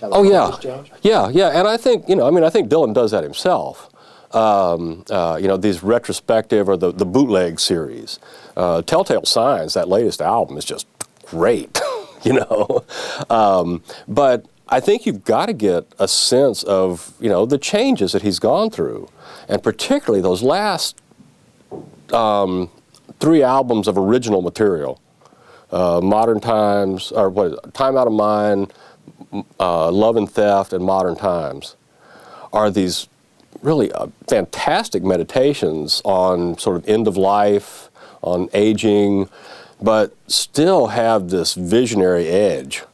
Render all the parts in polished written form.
Oh yeah, yeah, and I think I think Dylan does that himself. These retrospective or the bootleg series, Telltale Signs, that latest album is just great, But I think you've got to get a sense of the changes that he's gone through, and particularly those last 3 albums of original material, Modern Times, or what is it, Time Out of Mind, Love and Theft, and Modern Times, are these really fantastic meditations on sort of end of life, on aging, but still have this visionary edge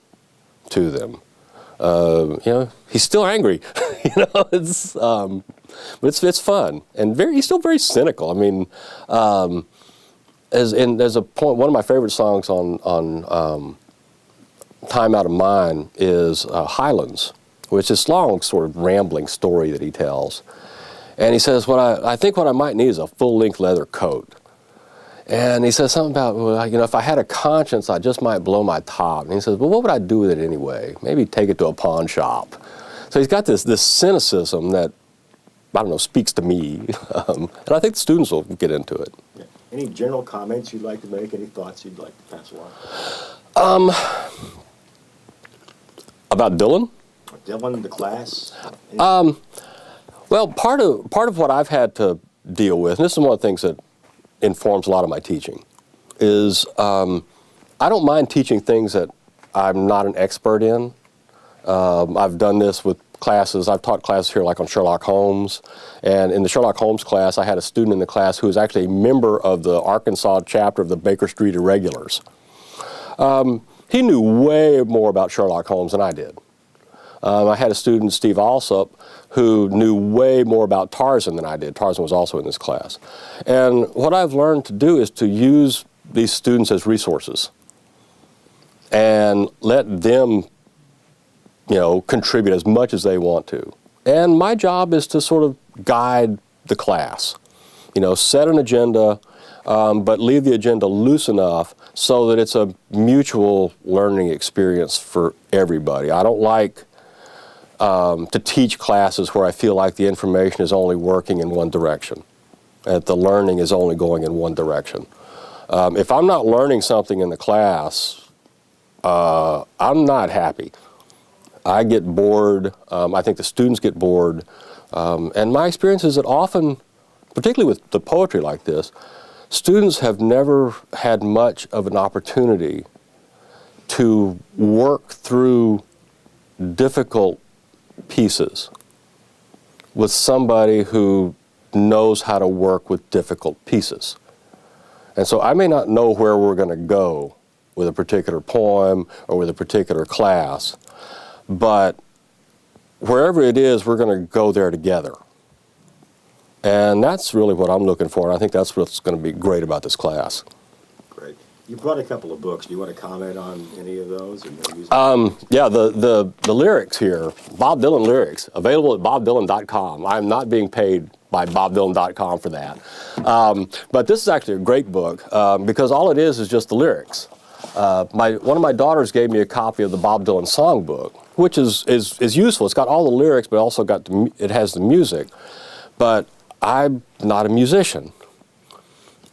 to them. He's still angry. But it's fun, and he's still very cynical. I mean, there's a point. One of my favorite songs on Time Out of Mind is Highlands, which is this long, sort of rambling story that he tells. And he says, I think what I might need is a full-length leather coat. And he says something about, if I had a conscience, I just might blow my top. And he says, well, what would I do with it anyway? Maybe take it to a pawn shop. So he's got this cynicism that, I don't know, speaks to me. And I think the students will get into it. Yeah. Any general comments you'd like to make? Any thoughts you'd like to pass along? About Dylan? Dylan, the class? Well, part of what I've had to deal with, and this is one of the things that informs a lot of my teaching, is I don't mind teaching things that I'm not an expert in. I've done this with classes. I've taught classes here like on Sherlock Holmes, and in the Sherlock Holmes class I had a student in the class who was actually a member of the Arkansas chapter of the Baker Street Irregulars. He knew way more about Sherlock Holmes than I did. I had a student, Steve Alsop, who knew way more about Tarzan than I did. Tarzan was also in this class. And what I've learned to do is to use these students as resources and let them, contribute as much as they want to. And my job is to sort of guide the class, set an agenda, but leave the agenda loose enough so that it's a mutual learning experience for everybody. I don't like to teach classes where I feel like the information is only working in one direction, that the learning is only going in one direction. If I'm not learning something in the class, I'm not happy. I get bored. I think the students get bored. And my experience is that often, particularly with the poetry like this, students have never had much of an opportunity to work through difficult pieces with somebody who knows how to work with difficult pieces. And so I may not know where we're going to go with a particular poem or with a particular class, but wherever it is, we're going to go there together. And that's really what I'm looking for, and I think that's what's going to be great about this class. Great. You brought a couple of books. Do you want to comment on any of those? Yeah, the lyrics here, Bob Dylan lyrics, available at bobdylan.com. I'm not being paid by bobdylan.com for that. But this is actually a great book because all it is just the lyrics. One of my daughters gave me a copy of the Bob Dylan songbook, which is useful. It's got all the lyrics, but also it has the music. But I'm not a musician,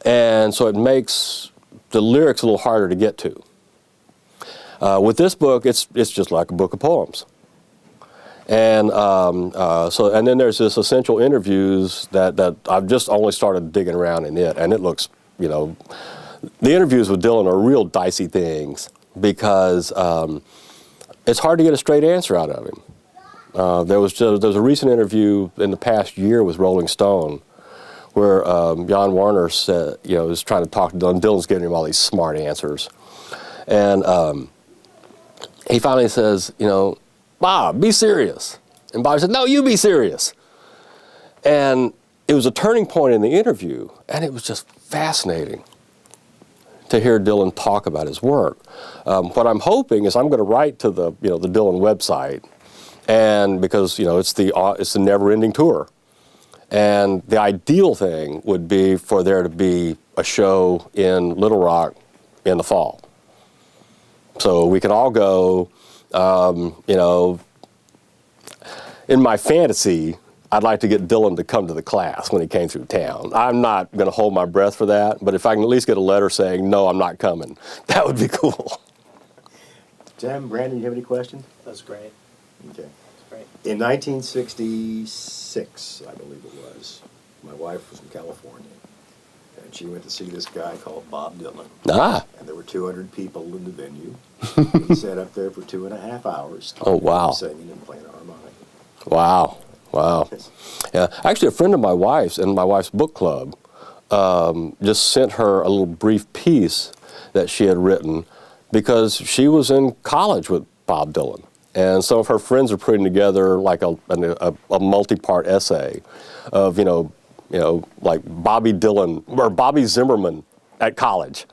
and so it makes the lyrics a little harder to get to. With this book, it's just like a book of poems. And and then there's this essential interviews that I've just only started digging around in it, and it looks, the interviews with Dylan are real dicey things because it's hard to get a straight answer out of him. There was a recent interview in the past year with Rolling Stone where Jan Warner said, was trying to talk to Dylan. Dylan's giving him all these smart answers. And he finally says, Bob, be serious. And Bob said, no, you be serious. And it was a turning point in the interview, and it was just fascinating to hear Dylan talk about his work. What I'm hoping is I'm going to write to the Dylan website, and because it's the never-ending tour, and the ideal thing would be for there to be a show in Little Rock in the fall, so we can all go, in my fantasy, I'd like to get Dylan to come to the class when he came through town. I'm not going to hold my breath for that, but if I can at least get a letter saying, no, I'm not coming, that would be cool. Tim, Brandon, you have any questions? That's great. Okay. That's great. In 1966, I believe it was, my wife was in California, and she went to see this guy called Bob Dylan. Ah, And there were 200 people in the venue. He sat up there for 2.5 hours. Oh, wow. Singing and playing harmonica. wow, wow. Yeah, actually, a friend of my wife's in my wife's book club just sent her a little brief piece that she had written because she was in college with Bob Dylan. And some of her friends are putting together like a multi-part essay of, like Bobby Dylan or Bobby Zimmerman at college.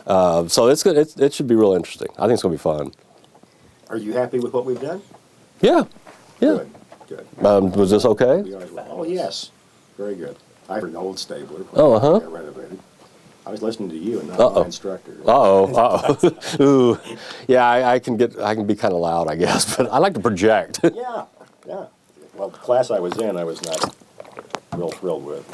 So it's good. It should be real interesting. I think it's going to be fun. Are you happy with what we've done? Yeah, yeah. Good. Was this okay? We are as well. Oh, yes. Very good. I heard an old Stabler. Oh, uh-huh. I renovated. I was listening to you and not Uh-oh. my instructor. Uh-oh. Ooh. Yeah, I can be kind of loud, I guess, but I like to project. Yeah. Well, the class I was in, I was not real thrilled with.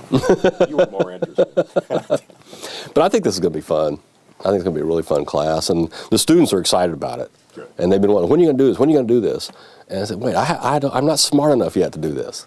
You were more interested. But I think this is going to be fun. I think it's going to be a really fun class, and the students are excited about it. Good. And they've been wondering, when are you going to do this? When are you going to do this? And I said, wait, I'm not smart enough yet to do this.